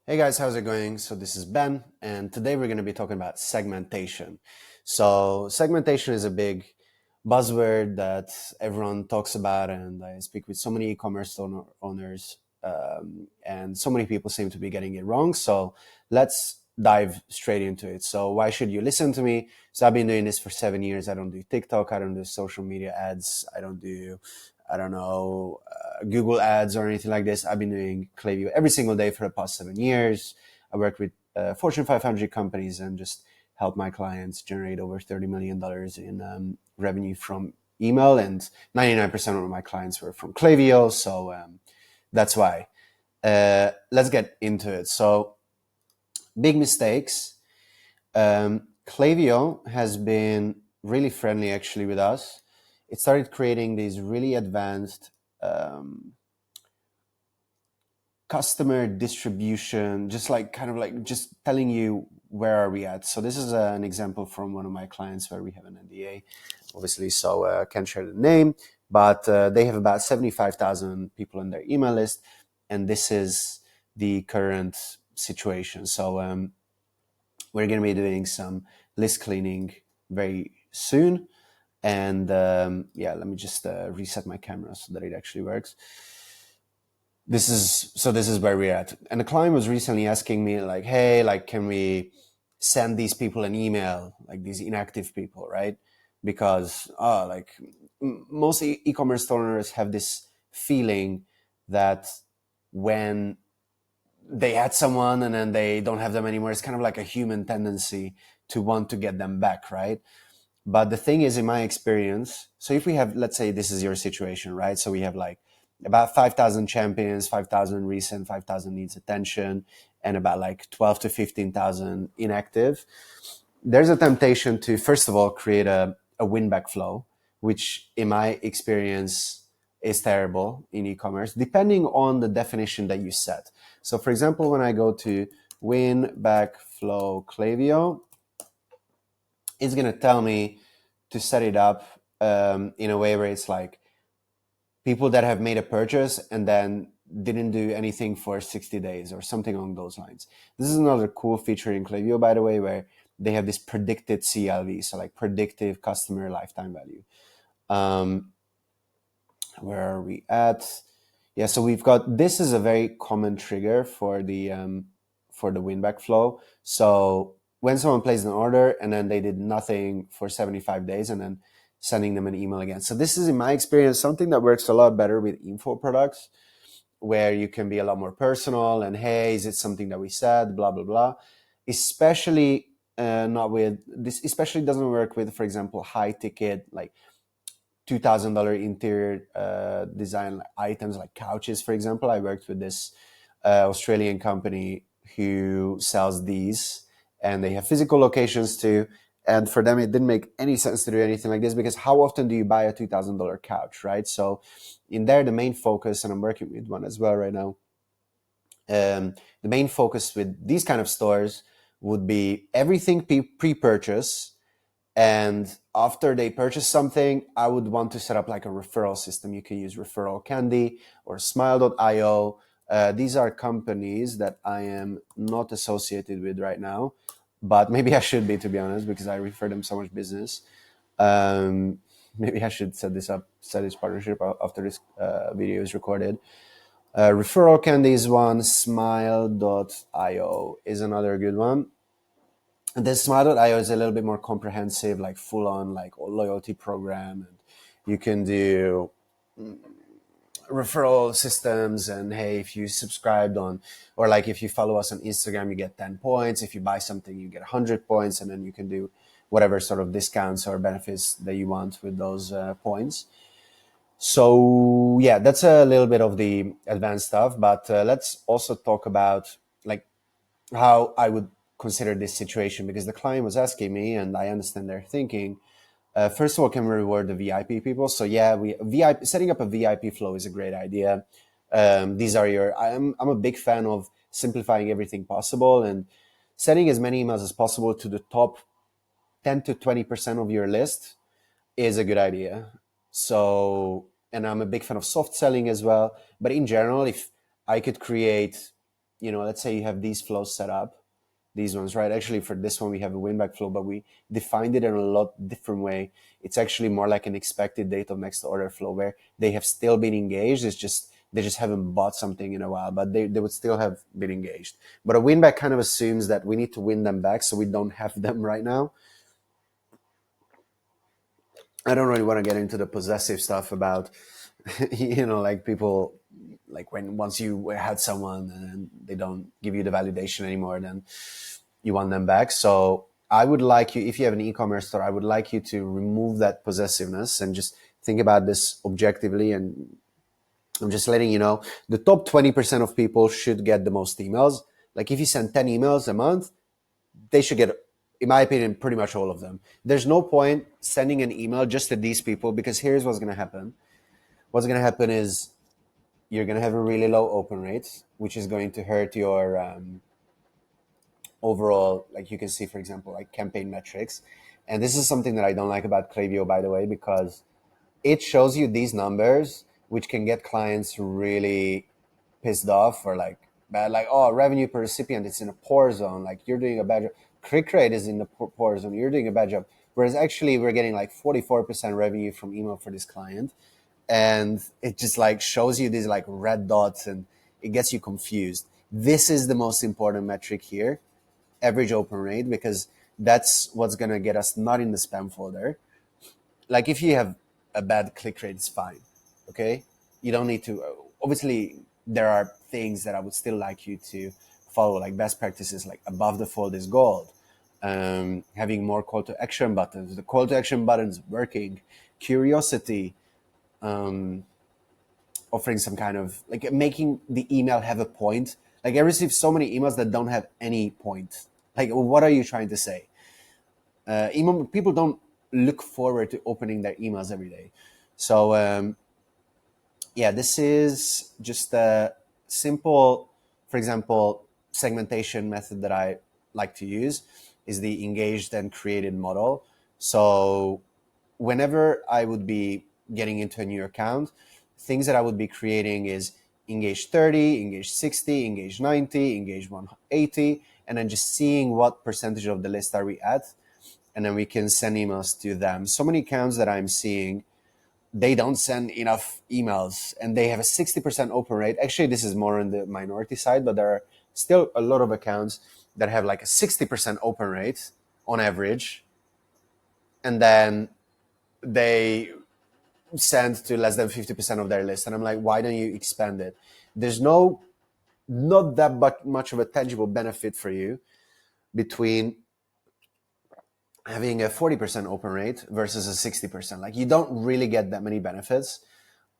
Hey guys, how's it going? So this is Ben, and today we're going to be talking about segmentation. So segmentation is a big buzzword that everyone talks about, and I speak with so many e-commerce owners, and so many people seem to be getting it wrong. So let's dive straight into it. So why should you listen to me? So I've been doing this for 7 years. I don't do TikTok. I don't do social media ads. I don't know, Google ads or anything like this. I've been doing Klaviyo every single day for the past 7 years. I work with Fortune 500 companies and just help my clients generate over $30 million in revenue from email. And 99% of my clients were from Klaviyo. So that's why. Let's get into it. So, big mistakes. Klaviyo has been really friendly actually with us. It started creating these really advanced customer distribution, just like kind of like just telling you where are we at. So this is an example from one of my clients where we have an NDA, obviously, so I can't share the name, but they have about 75,000 people on their email list, and this is the current situation. So we're going to be doing some list cleaning very soon. And yeah, let me just reset my camera so that it actually works. This is where we're at. And the client was recently asking me like, hey, like, can we send these people an email, like these inactive people, right? Because most e-commerce owners have this feeling that when they had someone and then they don't have them anymore, it's kind of like a human tendency to want to get them back, right? But the thing is, in my experience, so if we have, let's say this is your situation, right? So we have like about 5,000 champions, 5,000 recent, 5,000 needs attention, and about like 12 to 15,000 inactive. There's a temptation to, first of all, create a win back flow, which in my experience is terrible in e-commerce, depending on the definition that you set. So for example, when I go to win back flow Klaviyo, it's going to tell me to set it up in a way where it's like people that have made a purchase and then didn't do anything for 60 days or something along those lines. This is another cool feature in Klaviyo, by the way, where they have this predicted CLV, so like predictive customer lifetime value. Where are we at? Yeah, so we've got, this is a very common trigger for the win back flow. So when someone placed an order and then they did nothing for 75 days and then sending them an email again. So this is, in my experience, something that works a lot better with info products, where you can be a lot more personal and, hey, is it something that we said, blah, blah, blah. Especially not with this, especially doesn't work with, for example, high ticket, like $2,000 interior design items like couches, for example. I worked with this Australian company who sells these, and they have physical locations too. And for them, it didn't make any sense to do anything like this, because how often do you buy a $2,000 couch, right? So in there, the main focus, and I'm working with one as well right now, the main focus with these kind of stores would be everything pre-purchase, and after they purchase something, I would want to set up like a referral system. You can use Referral Candy or Smile.io. These are companies that I am not associated with right now, but maybe I should be, to be honest, because I refer them so much business. Maybe I should set this partnership after this video is recorded. Referral Candy is one. Smile.io is another good one. The Smile.io is a little bit more comprehensive, like full on like loyalty program, and you can do referral systems. And hey, if you subscribed on, or like if you follow us on Instagram, you get 10 points. If you buy something, you get 100 points, and then you can do whatever sort of discounts or benefits that you want with those points. So yeah, that's a little bit of the advanced stuff, but let's also talk about like how I would consider this situation, because the client was asking me, and I understand their thinking. First of all, can we reward the VIP people? So yeah, setting up a VIP flow is a great idea. These are I'm a big fan of simplifying everything possible and sending as many emails as possible to the top 10 to 20% of your list is a good idea. So, and I'm a big fan of soft selling as well. But in general, if I could create let's say you have these flows set up, these ones, right? Actually, for this one, we have a win back flow, but we defined it in a lot different way. It's actually more like an expected date of next order flow where they have still been engaged. It's just, they just haven't bought something in a while, but they would still have been engaged. But a win back kind of assumes that we need to win them back, so we don't have them right now. I don't really want to get into the possessive stuff about, like people, like once you had someone and they don't give you the validation anymore, then you want them back. So I would like you, if you have an e-commerce store, I would like you to remove that possessiveness and just think about this objectively. And I'm just letting you know, the top 20% of people should get the most emails. Like if you send 10 emails a month, they should get, in my opinion, pretty much all of them. There's no point sending an email just to these people, because here's what's going to happen. What's going to happen is you're going to have a really low open rate, which is going to hurt your overall, like you can see, for example, like campaign metrics. And this is something that I don't like about Klaviyo, by the way, because it shows you these numbers, which can get clients really pissed off or like bad, like, oh, revenue per recipient, it's in a poor zone, like you're doing a bad job. Click rate is in the poor zone, you're doing a bad job. Whereas actually we're getting like 44% revenue from email for this client. And it just like shows you these like red dots and it gets you confused. This is the most important metric here, average open rate, because that's what's going to get us not in the spam folder. Like if you have a bad click rate, it's fine. Okay. You don't need to, obviously there are things that I would still like you to follow, like best practices, like above the fold is gold. Having more call to action buttons, the call to action buttons working, curiosity, offering some kind of like making the email have a point. Like I receive so many emails that don't have any point. Like, what are you trying to say? Email people don't look forward to opening their emails every day. So yeah, this is just a simple, for example, segmentation method that I like to use is the engaged and created model. So whenever I would be getting into a new account, things that I would be creating is engage 30, engage 60, engage 90, engage 180, and then just seeing what percentage of the list are we at. And then we can send emails to them. So many accounts that I'm seeing, they don't send enough emails and they have a 60% open rate. Actually, this is more on the minority side, but there are still a lot of accounts that have like a 60% open rate on average. And then they send to less than 50% of their list. And I'm like, why don't you expand it? There's not that much of a tangible benefit for you between having a 40% open rate versus a 60%. Like you don't really get that many benefits,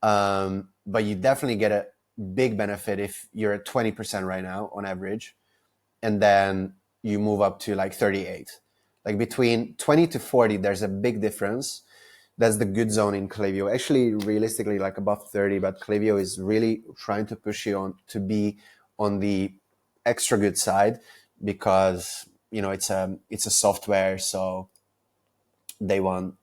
but you definitely get a big benefit if you're at 20% right now on average, and then you move up to like 38. Like between 20 to 40, there's a big difference. That's the good zone in Klaviyo. Actually, realistically, like above 30, but Klaviyo is really trying to push you on to be on the extra good side because it's a software, so they want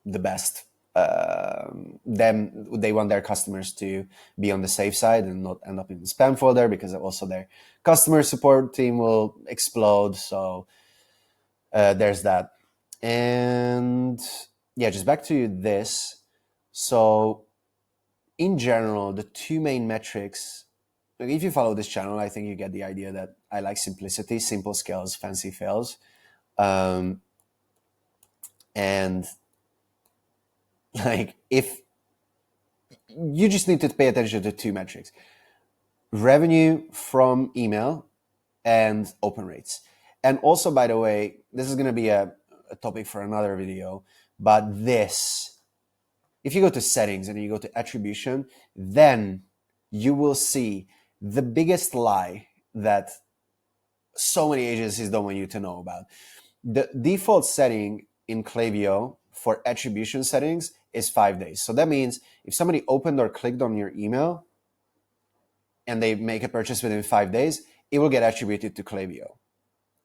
the best. They want their customers to be on the safe side and not end up in the spam folder, because also their customer support team will explode. So there's that. And yeah, just back to this. So in general, the two main metrics, like if you follow this channel, I think you get the idea that I like simplicity, simple scales, fancy fails. And like if you just need to pay attention to two metrics: revenue from email and open rates. And also, by the way, this is going to be a topic for another video, but if you go to settings and you go to attribution, then you will see the biggest lie that so many agencies don't want you to know about. The default setting in Klaviyo for attribution settings is 5 days. So that means if somebody opened or clicked on your email and they make a purchase within 5 days, it will get attributed to Klaviyo.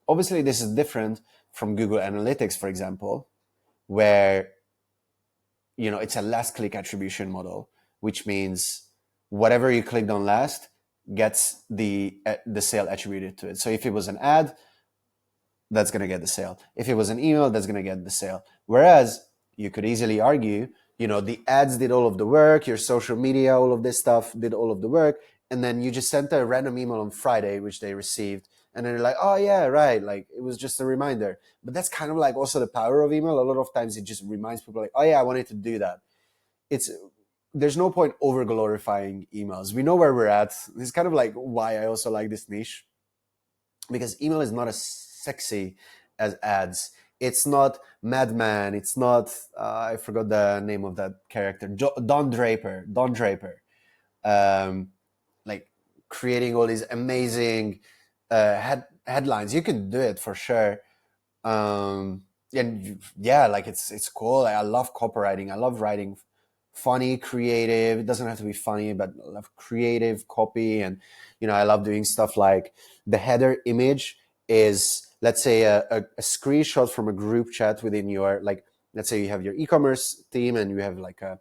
Obviously, this is different from Google Analytics, for example, where it's a last click attribution model, which means whatever you clicked on last, gets the sale attributed to it. So if it was an ad, that's going to get the sale. If it was an email, that's going to get the sale. Whereas you could easily argue, the ads did all of the work, your social media, all of this stuff did all of the work, and then you just sent a random email on Friday, which they received, and then they're like, oh yeah, right, like it was just a reminder. But that's kind of like also the power of email. A lot of times it just reminds people like, oh yeah, I wanted to do that. There's no point over glorifying emails. We know where we're at. This is kind of like why I also like this niche, because email is not as sexy as ads. It's not Madman. It's not I forgot the name of that character. Don Draper. Like creating all these amazing headlines. You can do it for sure. And yeah, like it's cool. I love copywriting. I love writing funny, creative. It doesn't have to be funny, but I love creative copy. And I love doing stuff like the header image is, let's say, a screenshot from a group chat within your, like, let's say you have your e-commerce team and you have like a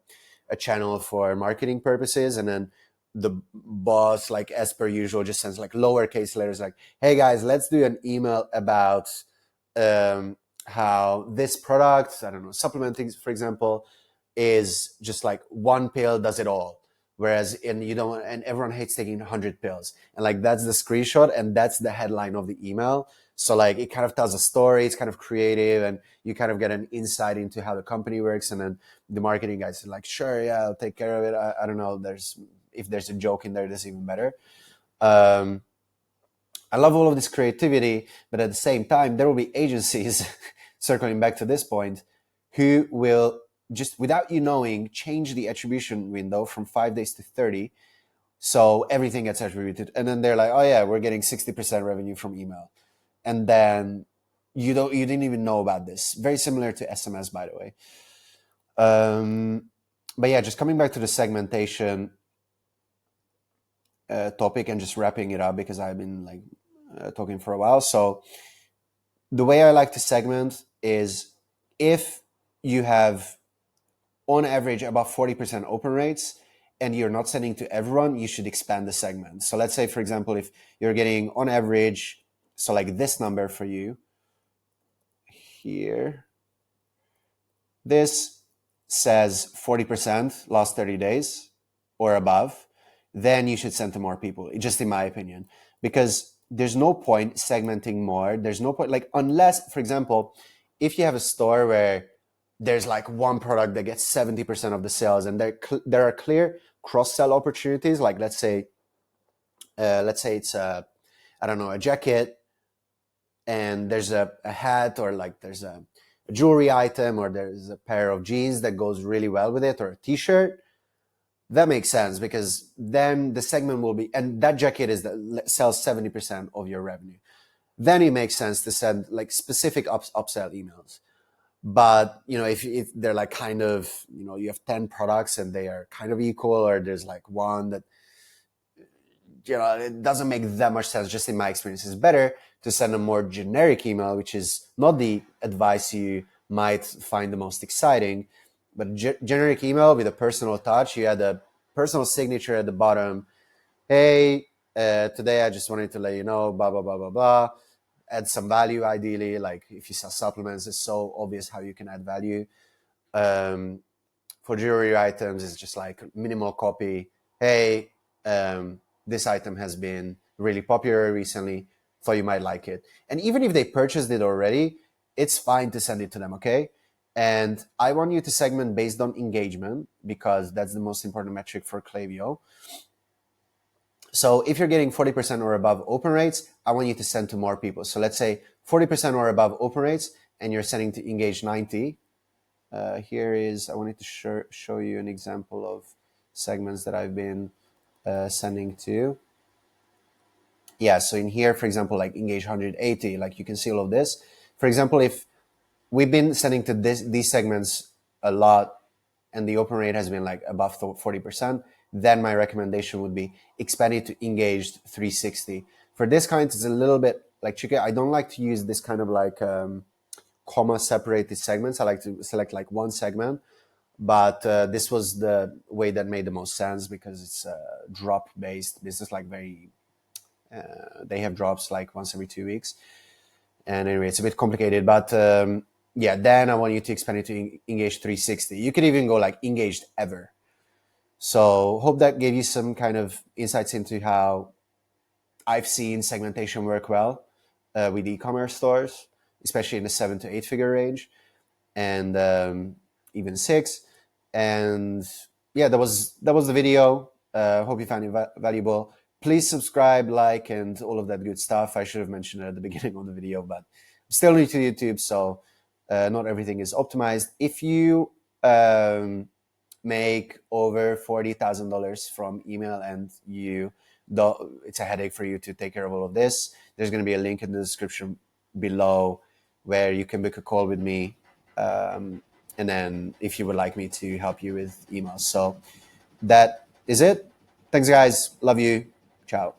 channel for marketing purposes, and then the boss, like as per usual, just sends like lowercase letters like, hey guys, let's do an email about how this product, I don't know, supplementing, for example, is just like one pill does it all. Whereas and everyone hates taking 100 pills. And like that's the screenshot and that's the headline of the email. So like it kind of tells a story, it's kind of creative, and you kind of get an insight into how the company works. And then the marketing guys are like, sure, yeah, I'll take care of it. I don't know, if there's a joke in there, that's even better. I love all of this creativity, but at the same time, there will be agencies, circling back to this point, who will just, without you knowing, change the attribution window from 5 days to 30. So everything gets attributed. And then they're like, oh yeah, we're getting 60% revenue from email. And then you didn't even know about this. Very similar to SMS, by the way. But yeah, just coming back to the segmentation topic and just wrapping it up, because I've been like talking for a while. So the way I like to segment is, if you have on average about 40% open rates and you're not sending to everyone, you should expand the segment. So let's say, for example, if you're getting on average, so like this number for you here, this says 40% last 30 days or above, then you should send to more people, just in my opinion, because there's no point segmenting more. There's no point, like, unless, for example, if you have a store where there's like one product that gets 70% of the sales and there are clear cross-sell opportunities, like let's say it's I don't know, a jacket, and there's a hat, or like there's a jewelry item, or there's a pair of jeans that goes really well with it, or a t-shirt, that makes sense, because then the segment will be, and that jacket sells 70% of your revenue. Then it makes sense to send like specific upsell emails. But if they're like kind of, you have 10 products and they are kind of equal, or there's like one that, it doesn't make that much sense. Just in my experience, it's better to send a more generic email, which is not the advice you might find the most exciting, but generic email with a personal touch. You add a personal signature at the bottom. Hey, today I just wanted to let you know, blah, blah, blah, blah, blah. Add some value, ideally. Like if you sell supplements, it's so obvious how you can add value. For jewelry items, it's just like minimal copy. Hey, this item has been really popular recently, thought you might like it. And even if they purchased it already, it's fine to send it to them, okay? And I want you to segment based on engagement, because that's the most important metric for Klaviyo. So if you're getting 40% or above open rates, I want you to send to more people. So let's say 40% or above open rates, and you're sending to engage 90. I wanted to show you an example of segments that I've been sending to. Yeah, so in here, for example, like engage 180, like you can see all of this. For example, if we've been sending to these segments a lot and the open rate has been like above 40%, then my recommendation would be expand it to engaged 360. For this kind, it's a little bit like tricky. I don't like to use this kind of like comma separated segments. I like to select like one segment. but this was the way that made the most sense because it's a drop based business, like very they have drops like once every 2 weeks. And anyway, it's a bit complicated, but yeah, then I want you to expand it to Engaged 360. You could even go like Engaged Ever. So hope that gave you some kind of insights into how I've seen segmentation work well with e-commerce stores, especially in the 7 to 8 figure range, and even 6. And yeah, that was the video. Hope you found it valuable. Please subscribe, like, and all of that good stuff. I should have mentioned it at the beginning of the video, but I'm still new to YouTube, so not everything is optimized. If you make over $40,000 from email and it's a headache for you to take care of all of this, there's going to be a link in the description below where you can book a call with me, and then if you would like me to help you with emails. So that is it. Thanks, guys. Love you. Ciao.